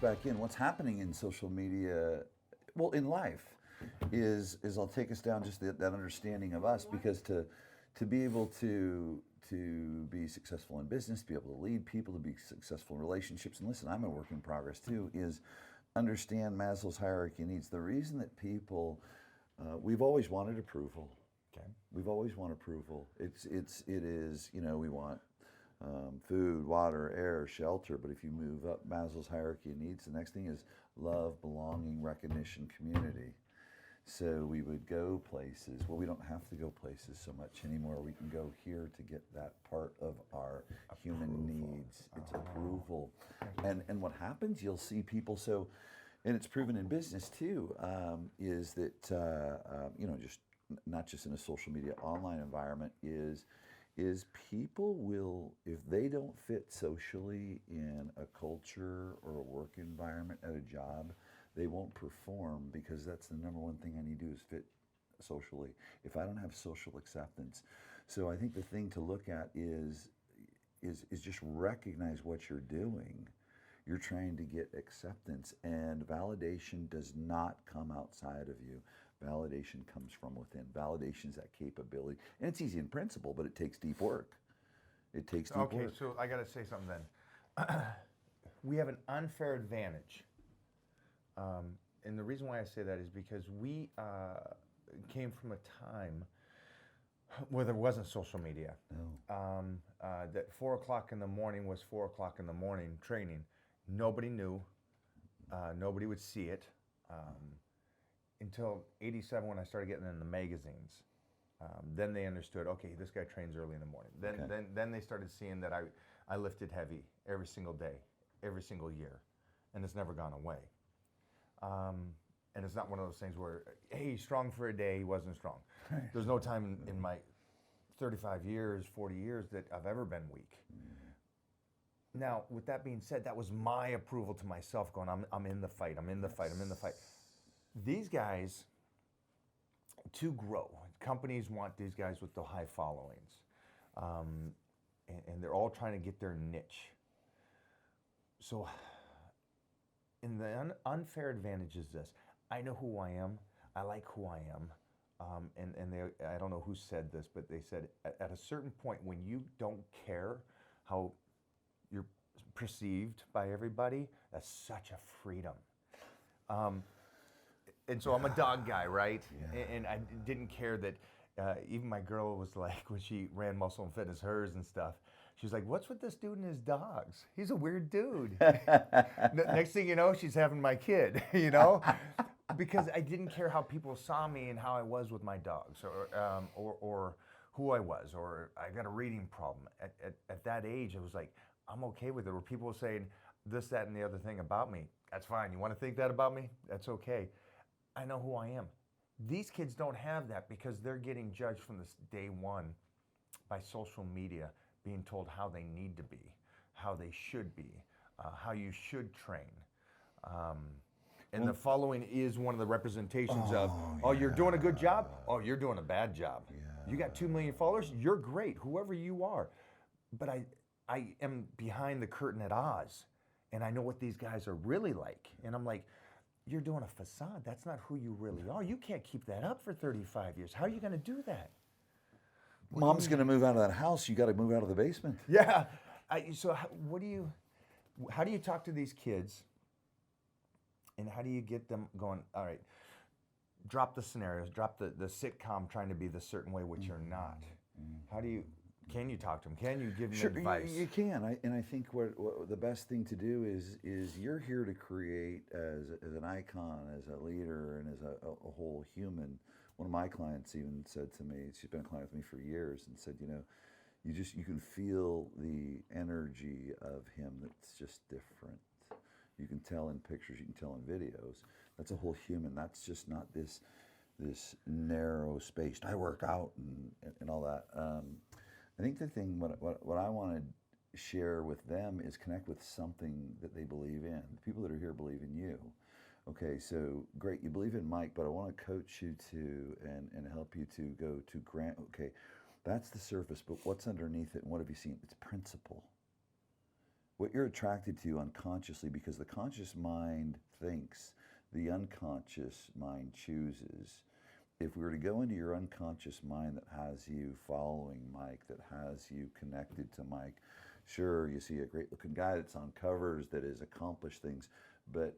back in. What's happening in social media, well, in life, is I'll take us down just that understanding of us, because to be able to be successful in business, to be able to lead people, to be successful in relationships, and listen, I'm a work in progress too, is understand Maslow's hierarchy of needs. The reason that people, we've always wanted approval. Okay. We've always wanted approval. It is, we want food, water, air, shelter. But if you move up Maslow's hierarchy of needs, the next thing is love, belonging, recognition, community. So we would go places. Well, we don't have to go places so much anymore. We can go here to get that part of our human needs. It's approval. And what happens, you'll see people, so, and it's proven in business too, is that, just not just in a social media online environment, is people will, if they don't fit socially in a culture or a work environment at a job, they won't perform, because that's the number one thing I need to do is fit socially. If I don't have social acceptance. So I think the thing to look at is just recognize what you're doing. You're trying to get acceptance, and validation does not come outside of you. Validation comes from within. Validation is that capability. And it's easy in principle, but it takes deep work. It takes deep work. Okay, so I got to say something then. We have an unfair advantage. And the reason why I say that is because we came from a time where there wasn't social media. No. That 4 o'clock in the morning was 4 o'clock in the morning training. Nobody knew. Nobody would see it until '87 when I started getting in the magazines. Then they understood, okay, this guy trains early in the morning. Then they started seeing that I lifted heavy every single day, every single year, and it's never gone away. And it's not one of those things where, hey, he's strong for a day, he wasn't strong. There's no time in my 35 years, 40 years that I've ever been weak. Now, with that being said, that was my approval to myself going, I'm in the fight, I'm in the fight, I'm in the fight. These guys, to grow, companies want these guys with the high followings. And they're all trying to get their niche. So, and the unfair advantage is this. I know who I am. I like who I am. I don't know who said this, but they said at a certain point when you don't care how you're perceived by everybody, that's such a freedom. And so I'm a dog guy, right? Yeah. And I didn't care that even my girl was like, when she ran Muscle and Fitness hers and stuff, she was like, what's with this dude and his dogs? He's a weird dude. Next thing you know, she's having my kid, because I didn't care how people saw me and how I was with my dogs, or who I was, or I got a reading problem. At that age, it was like, I'm okay with it. Where people were saying this, that, and the other thing about me, that's fine. You want to think that about me? That's okay. I know who I am. These kids don't have that because they're getting judged from this day one by social media, being told how they need to be, how they should be, how you should train. And the following is one of the representations of, you're doing a good job. Oh, you're doing a bad job. Yeah. You got 2 million followers. You're great, whoever you are. But I am behind the curtain at Oz, and I know what these guys are really like. And I'm like, you're doing a facade. That's not who you really are. You can't keep that up for 35 years. How are you going to do that? Mom's going to move out of that house. You got to move out of the basement. Yeah. So how do you talk to these kids, and how do you get them going, all right, drop the scenarios, drop the sitcom trying to be the certain way, which you're not. How do you, can you talk to them? Can you give them advice? You can. I think what the best thing to do is you're here to create as an icon, as a leader, and as a whole human. One of my clients even said to me, she's been a client with me for years, and said, you can feel the energy of him that's just different. You can tell in pictures, you can tell in videos. That's a whole human. That's just not this narrow spaced, I work out and all that. I think the thing, what I want to share with them is connect with something that they believe in. The people that are here believe in you. Okay, so great, you believe in Mike, but I want to coach you to and help you to go to Grant. Okay, that's the surface, but what's underneath it and what have you seen? It's principle. what you're attracted to unconsciously, because the conscious mind thinks, the unconscious mind chooses. If we were to go into your unconscious mind that has you following Mike, that has you connected to Mike, sure, you see a great looking guy that's on covers that has accomplished things, but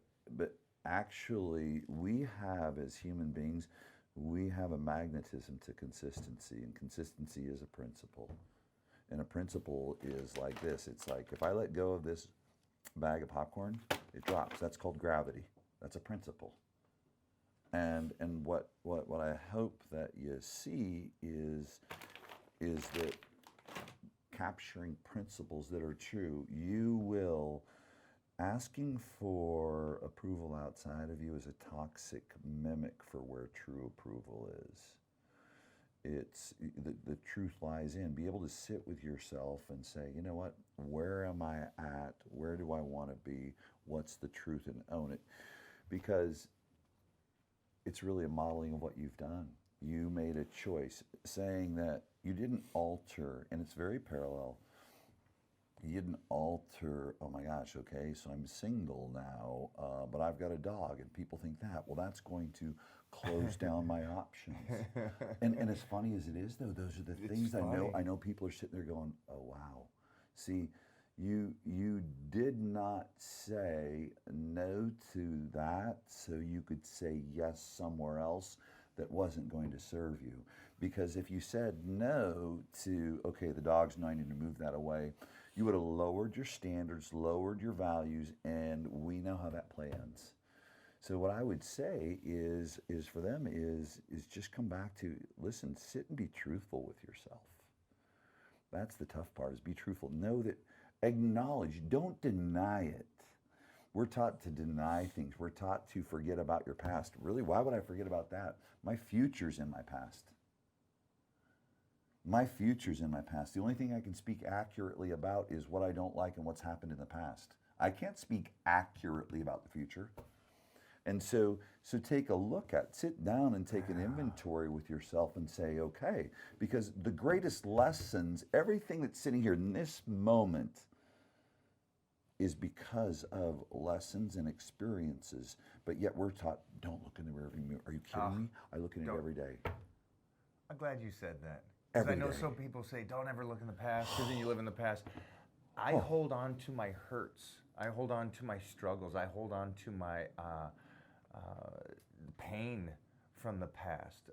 actually we have, as human beings, we have a magnetism to consistency, and consistency is a principle. And a principle is like this. It's like, if I let go of this bag of popcorn, it drops. That's called gravity. That's a principle. And what I hope that you see is that capturing principles that are true, you will, asking for approval outside of you is a toxic mimic for where true approval is. It's the truth lies in. Be able to sit with yourself and say, you know what, where am I at? Where do I want to be? What's the truth? And own it. Because it's really a modeling of what you've done. You made a choice, saying that you didn't alter, and it's very parallel. You didn't alter, oh my gosh, okay, so I'm single now, but I've got a dog, and people think that. Well, that's going to close down my options. And as funny as it is, though, those are the things I know. I know people are sitting there going, oh, wow. See, you did not say no to that so you could say yes somewhere else that wasn't going to serve you. Because if you said no to, okay, the dog's no, I need to move that away, you would have lowered your standards, lowered your values, and we know how that play ends. So what I would say is for them is just come back to, listen, sit and be truthful with yourself. That's the tough part, is be truthful. Know that, acknowledge, don't deny it. We're taught to deny things. We're taught to forget about your past. Really, why would I forget about that? My future's in my past. My future's in my past. The only thing I can speak accurately about is what I don't like and what's happened in the past. I can't speak accurately about the future. And so take a look at, sit down and take an inventory with yourself and say, okay, because the greatest lessons, everything that's sitting here in this moment is because of lessons and experiences, but yet we're taught, don't look in the rearview mirror. Are you kidding me? I look in it every day. I'm glad you said that. Because I know some people say, don't ever look in the past, because then you live in the past. I hold on to my hurts. I hold on to my struggles. I hold on to my pain from the past.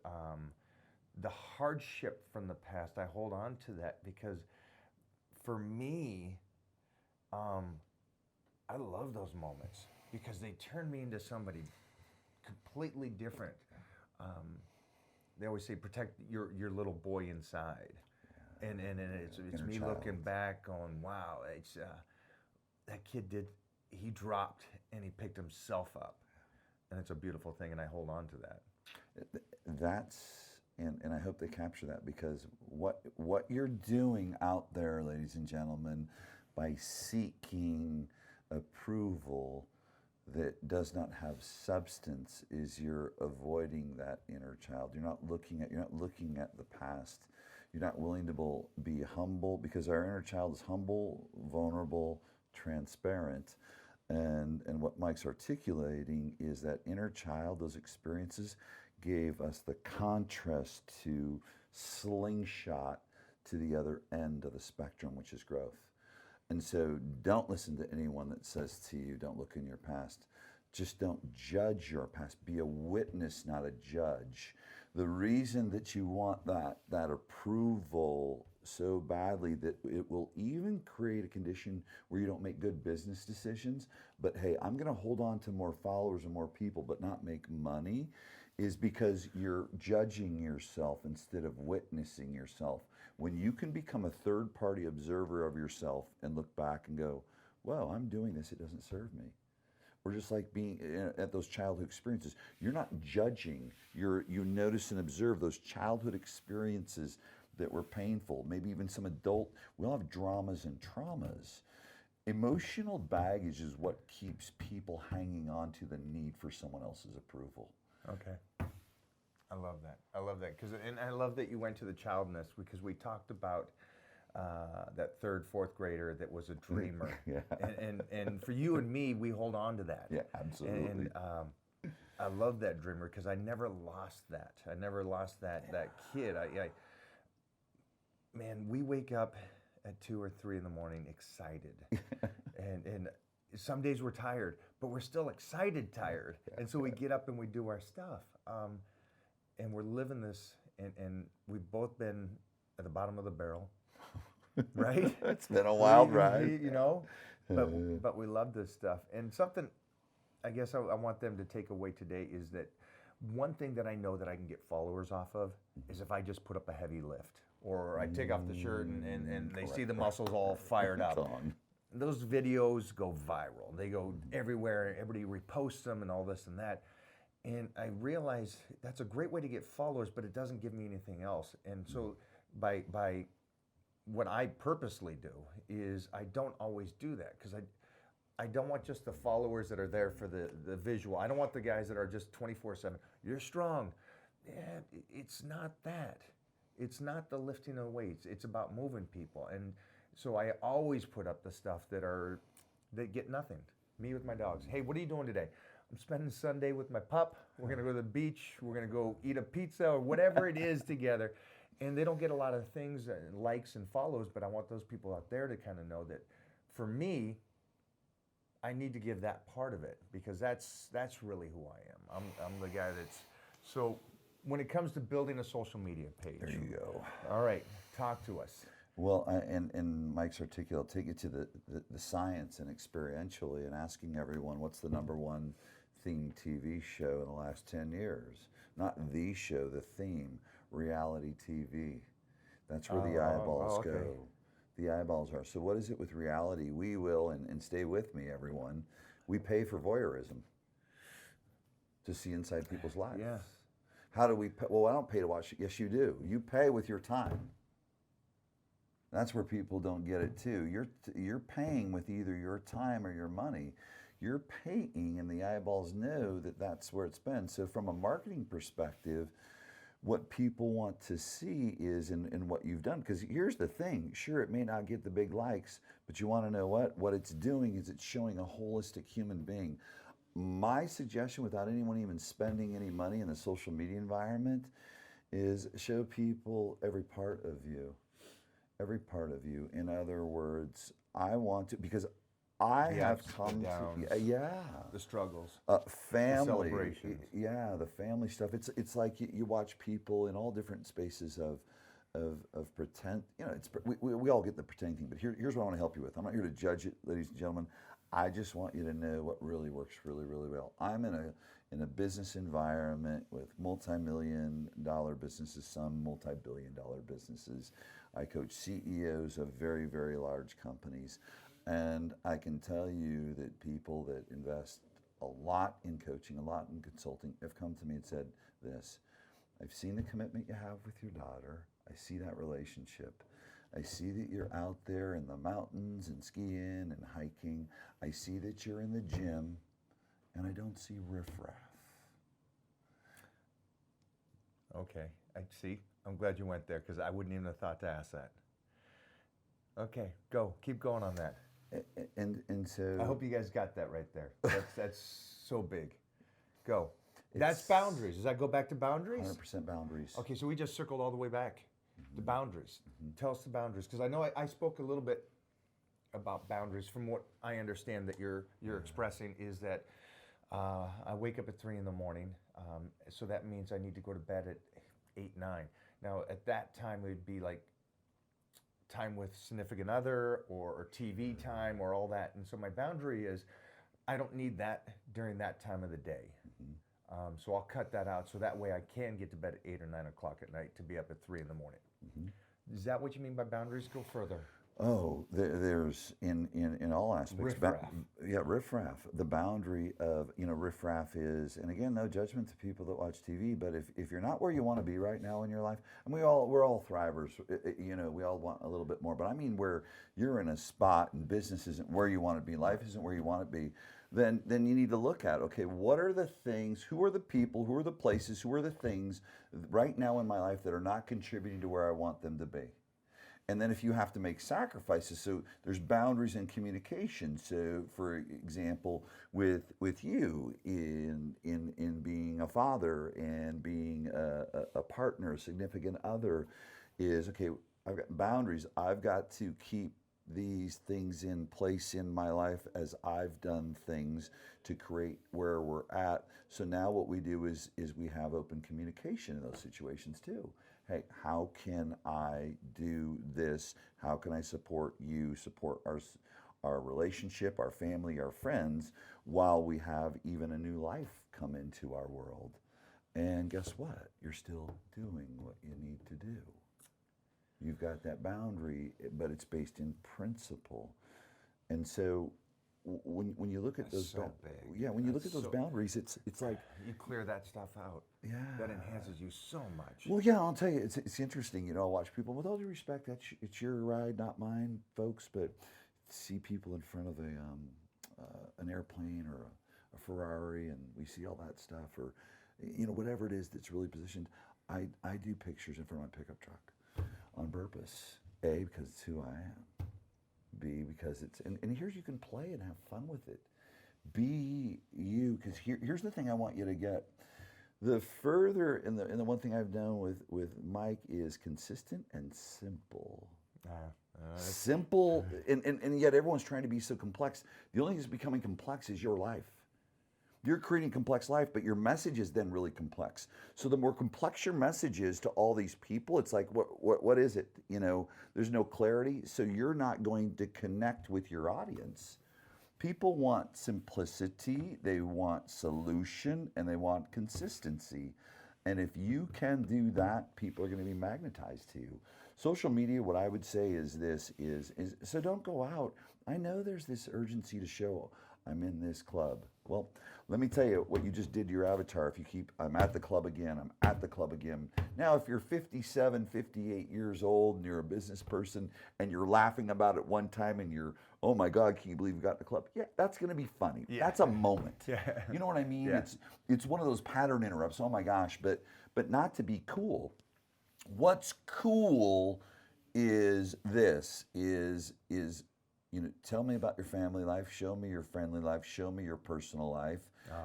The hardship from the past, I hold on to that because for me, I love those moments because they turn me into somebody completely different. They always say protect your little boy inside, and it's me looking back going, wow, it's that kid he dropped and he picked himself up, and it's a beautiful thing, and I hold on to that. And I hope they capture that, because what you're doing out there, ladies and gentlemen, by seeking approval that does not have substance, is you're avoiding that inner child. You're not looking at the past. You're not willing to be humble, because our inner child is humble, vulnerable, transparent. And what Mike's articulating is that inner child, those experiences gave us the contrast to slingshot to the other end of the spectrum, which is growth. And so don't listen to anyone that says to you, don't look in your past. Just don't judge your past. Be a witness, not a judge. The reason that you want that approval so badly that it will even create a condition where you don't make good business decisions, but hey, I'm going to hold on to more followers and more people but not make money, is because you're judging yourself instead of witnessing yourself. When you can become a third-party observer of yourself and look back and go, well, I'm doing this, it doesn't serve me. Or just like being at those childhood experiences, you're not judging, you notice and observe those childhood experiences that were painful, maybe even some adult. We all have dramas and traumas. Emotional baggage is what keeps people hanging on to the need for someone else's approval. Okay. I love that. I love that. And I love that you went to the childness, because we talked about that third, fourth grader that was a dreamer. Yeah. And for you and me, we hold on to that. Yeah, absolutely. And I love that dreamer because I never lost that. I never lost that kid. Man, we wake up at 2 or 3 in the morning excited, and some days we're tired, but we're still excited tired, and so we get up and we do our stuff, and we're living this, and we've both been at the bottom of the barrel, right? It's been a wild ride, you know, but we love this stuff. And something I guess I want them to take away today is that one thing that I know that I can get followers off of is if I just put up a heavy lift, or I take off the shirt and they see the muscles all fired up. Those videos go viral. They go everywhere. Everybody reposts them and all this and that. And I realize that's a great way to get followers, but it doesn't give me anything else. And so by what I purposely do is I don't always do that, because I don't want just the followers that are there for the visual. I don't want the guys that are just 24/7. You're strong. Yeah, it's not that. It's not the lifting of weights. It's about moving people. And so I always put up the stuff that get nothing. Me with my dogs. Hey, what are you doing today? I'm spending Sunday with my pup. We're gonna go to the beach. We're gonna go eat a pizza or whatever it is together. And they don't get a lot of things, likes and follows, but I want those people out there to kind of know that for me, I need to give that part of it, because that's really who I am. I'm the guy that's, so when it comes to building a social media page. There you go. All right, talk to us. Well, and Mike's articulate, take it to the science and experientially, and asking everyone what's the #1 theme TV show in the last 10 years. Not the show, the theme, reality TV. That's where the eyeballs go. The eyeballs are. So what is it with reality? We will, and stay with me, everyone, we pay for voyeurism to see inside people's lives. Yes. How do we pay? Well, I don't pay to watch it. Yes, you do. You pay with your time. That's where people don't get it too. You're paying with either your time or your money. You're paying, and the eyeballs know that that's where it's been. So from a marketing perspective, what people want to see is in what you've done. Because here's the thing, sure, it may not get the big likes, but you want to know what it's doing is it's showing a holistic human being. My suggestion, without anyone even spending any money in the social media environment, is show people every part of you. Every part of you. In other words, I want to, because I have come to, the struggles, family, the celebrations, the family stuff. It's like you watch people in all different spaces of pretend. You know, we all get the pretending thing. But here's what I want to help you with. I'm not here to judge it, ladies and gentlemen. I just want you to know what really works really, really well. I'm in a business environment with multi-million-dollar businesses, some multi-billion-dollar businesses. I coach CEOs of very, very large companies. And I can tell you that people that invest a lot in coaching, a lot in consulting, have come to me and said this: I've seen the commitment you have with your daughter. I see that relationship. I see that you're out there in the mountains and skiing and hiking. I see that you're in the gym, and I don't see riffraff. Okay, I see. I'm glad you went there, because I wouldn't even have thought to ask that. Okay, keep going on that. And so I hope you guys got that right there. That's so big. Go. That's boundaries. Does that go back to boundaries? 100% boundaries. Okay, so we just circled all the way back. The boundaries. Tell us the boundaries, because I know I spoke a little bit about boundaries. From what I understand that you're expressing is that I wake up at 3 in the morning, so that means I need to go to bed at 8, 9. Now at that time it would be like time with significant other or TV time or all that, and so my boundary is I don't need that during that time of the day. So I'll cut that out, so that way I can get to bed at 8 or 9 o'clock at night to be up at 3 in the morning. Is that what you mean by boundaries? Go further. Oh, there's in all aspects. Riffraff. Riffraff. The boundary of, riffraff is, and again, no judgment to people that watch TV, but if you're not where you want to be right now in your life, and we're all thrivers, we all want a little bit more, but I mean where you're in a spot and business isn't where you want to be, life isn't where you want to be, then you need to look at, okay, what are the things, who are the people, who are the places, who are the things right now in my life that are not contributing to where I want them to be? And then if you have to make sacrifices, so there's boundaries in communication. So, for example, with you in being a father and being a partner, a significant other, is okay. I've got boundaries. I've got to keep these things in place in my life as I've done things to create where we're at. So now what we do is we have open communication in those situations too. Hey, how can I do this? How can I support you, support our relationship, our family, our friends, while we have even a new life come into our world? And guess what? You're still doing what you need to do. You've got that boundary, but it's based in principle. And so when you look at those, when you look at those boundaries, it's like you clear that stuff out. Yeah, that enhances you so much. Well, yeah, I'll tell you, it's interesting. I watch people with all due respect. It's your ride, not mine, folks. But see people in front of an airplane or a Ferrari, and we see all that stuff, or whatever it is that's really positioned. I do pictures in front of my pickup truck on purpose. A, because it's who I am. B, because it's and here's you can play and have fun with it. Be you, because here's the thing I want you to get. The further and the one thing I've done with Mike is consistent and simple. Simple, and yet everyone's trying to be so complex. The only thing that's becoming complex is your life. You're creating a complex life, but your message is then really complex. So the more complex your message is to all these people, it's like, what is it? There's no clarity. So you're not going to connect with your audience. People want simplicity, they want solution, and they want consistency. And if you can do that, people are going to be magnetized to you. Social media, what I would say is this, so don't go out. I know there's this urgency to show I'm in this club. Well, let me tell you what you just did to your avatar. If you keep, I'm at the club again, I'm at the club again. Now, if you're 57, 58 years old and you're a business person and you're laughing about it one time and you're, oh my God, can you believe you got in the club? Yeah, that's going to be funny. Yeah. That's a moment. Yeah. You know what I mean? Yeah. It's one of those pattern interrupts. Oh my gosh, but not to be cool. What's cool is this, tell me about your family life, show me your friendly life, show me your personal life,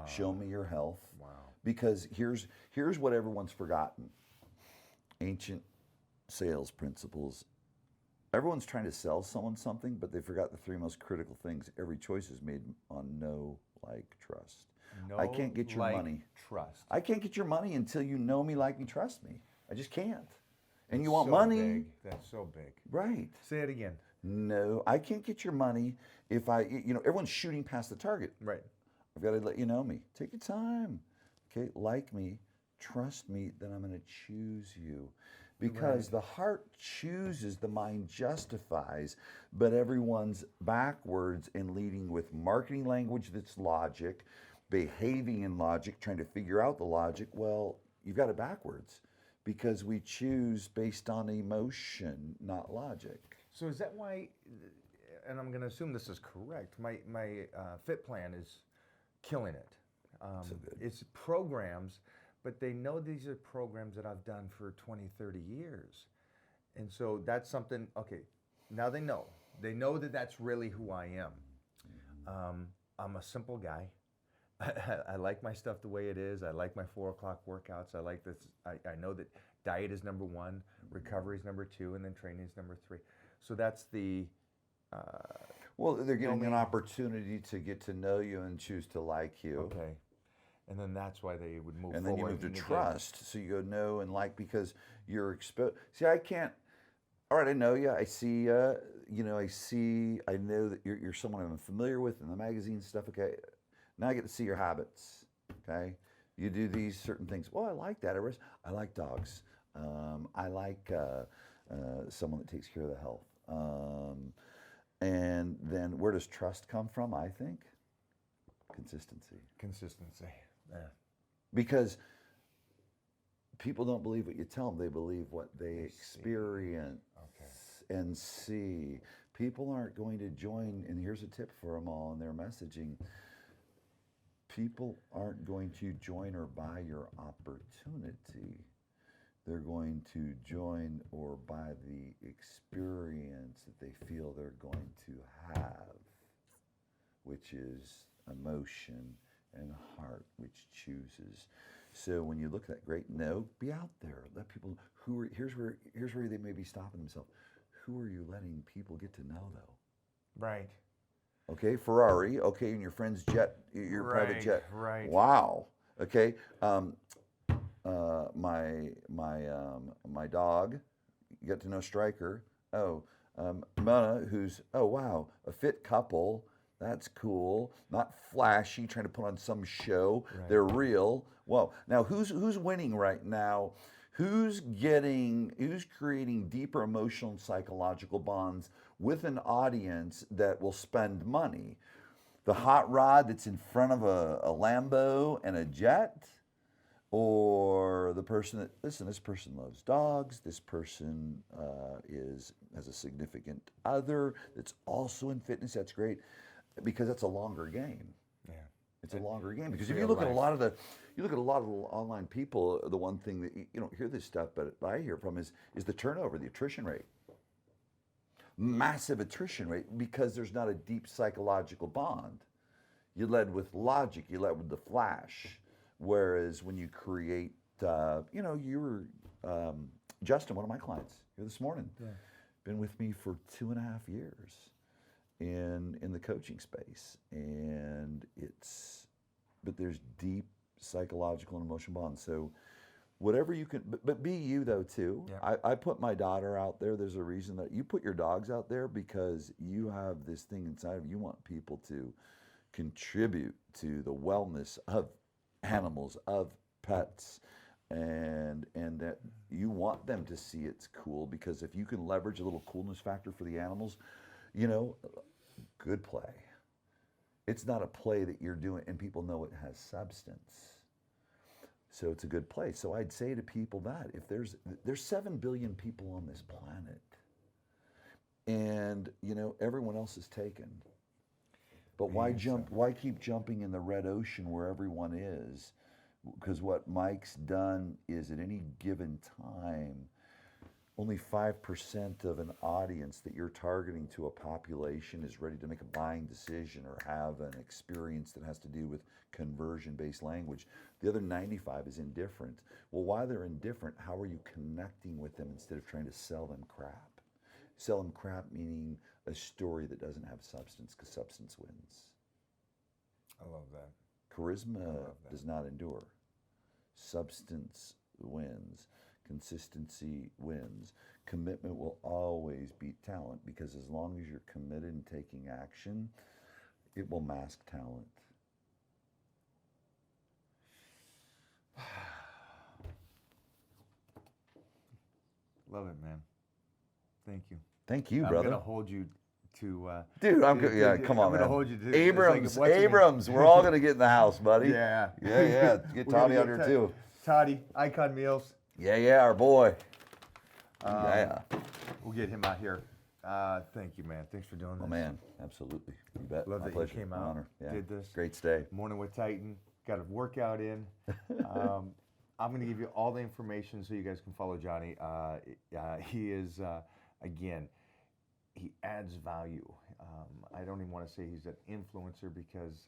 show me your health. Wow. Because here's what everyone's forgotten. Ancient sales principles. Everyone's trying to sell someone something, but they forgot the three most critical things. Every choice is made on know, like, trust. I can't get your money. Trust. I can't get your money until you know me, like me, trust me. I just can't. And you want so money. Big. That's so big. Right. Say it again. No, I can't get your money if everyone's shooting past the target. Right. I've got to let you know me. Take your time. Okay, like me, trust me, then I'm going to choose you. Because the heart chooses, the mind justifies, but everyone's backwards and leading with marketing language that's logic, behaving in logic, trying to figure out the logic. Well, you've got it backwards because we choose based on emotion, not logic. So is that why, and I'm going to assume this is correct, my Fit Plan is killing it. So good. It's programs, but they know these are programs that I've done for 20, 30 years. And so that's something, okay, now they know. They know that that's really who I am. I'm a simple guy. I like my stuff the way it is. I like my 4 o'clock workouts. I like this. I know that diet is number 1, recovery is number 2, and then training is number 3. So that's the... well, they're getting an opportunity to get to know you and choose to like you. Okay. And then that's why they would move forward. And then you move to trust. So you go know and like because you're exposed. See, I can't... All right, I know you. I see you. I know that you're someone I'm familiar with in the magazine stuff. Okay. Now I get to see your habits. Okay. You do these certain things. Well, I like that. I like dogs. I like someone that takes care of the health. And then where does trust come from, I think? Consistency. Consistency. Yeah. Because people don't believe what you tell them. They believe what they experience and see. People aren't going to join, and here's a tip for them all in their messaging. People aren't going to join or buy your opportunity. they're going to join or by the experience that they feel they're going to have, which is emotion and heart, which chooses. So when you look at that great no, be out there. Let people here's where they may be stopping themselves. Who are you letting people get to know though? Right. Okay, Ferrari. Okay, and your friend's jet, your private jet. Right. Wow. Okay. My dog, you get to know Striker. Oh, Mona, who's wow, a fit couple. That's cool. Not flashy, trying to put on some show. Right. They're real. Whoa. Now who's winning right now? Who's creating deeper emotional and psychological bonds with an audience that will spend money? The hot rod that's in front of a Lambo and a jet? Or the person that, listen, this person loves dogs, this person has a significant other that's also in fitness, that's great, because that's a longer game. Yeah. It's a longer game, because if you look at a lot of the online people, the one thing that, you don't hear this stuff, but I hear from is the turnover, the attrition rate. Massive attrition rate, because there's not a deep psychological bond. You led with logic, you led with the flash. Whereas when you create, you were, Justin, one of my clients here this morning, been with me for 2.5 years in the coaching space. And but there's deep psychological and emotional bonds. So whatever you can, but be you though too. Yeah. I put my daughter out there. There's a reason that you put your dogs out there, because you have this thing inside of you. You want people to contribute to the wellness of animals, of pets, and that you want them to see it's cool, because if you can leverage a little coolness factor for the animals, good play. It's not a play that you're doing and people know it has substance. So it's a good play. So I'd say to people that if there's 7 billion people on this planet, and everyone else is taken. But why keep jumping in the red ocean where everyone is? Because what Mike's done is, at any given time, only 5% of an audience that you're targeting to a population is ready to make a buying decision or have an experience that has to do with conversion-based language. The other 95 is indifferent. Well, while they're indifferent, how are you connecting with them instead of trying to sell them crap? Sell them crap meaning a story that doesn't have substance, because substance wins. I love that. Charisma does not endure. Substance wins. Consistency wins. Commitment will always beat talent, because as long as you're committed and taking action, it will mask talent. Love it, man. Thank you. Thank you, brother. I'm gonna hold you to. Dude, I'm good. Yeah, come on, man. I'm gonna hold you to Abrams. We're all gonna get in the house, buddy. Yeah. Get Toddy out here too. Toddy, Icon Meals. Yeah, our boy. We'll get him out here. Thank you, man. Thanks for doing this. Oh man, absolutely. You bet. Love that pleasure. You came out. Honor. Yeah. Did this. Great stay. Morning with Titan. Got a workout in. I'm going to give you all the information so you guys can follow Johnny. He is, again, he adds value. I don't even want to say he's an influencer, because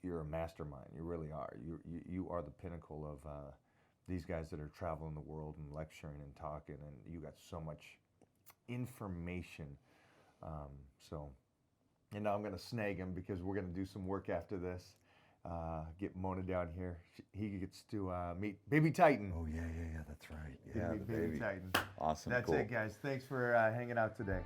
you're a mastermind. You really are. You are the pinnacle of these guys that are traveling the world and lecturing and talking, and you got so much information. And now I'm going to snag him, because we're going to do some work after this. Get Mona down here. He gets to meet Baby Titan. Oh, yeah, that's right. Yeah, Baby Titan. Awesome. That's cool. it, guys. Thanks for hanging out today.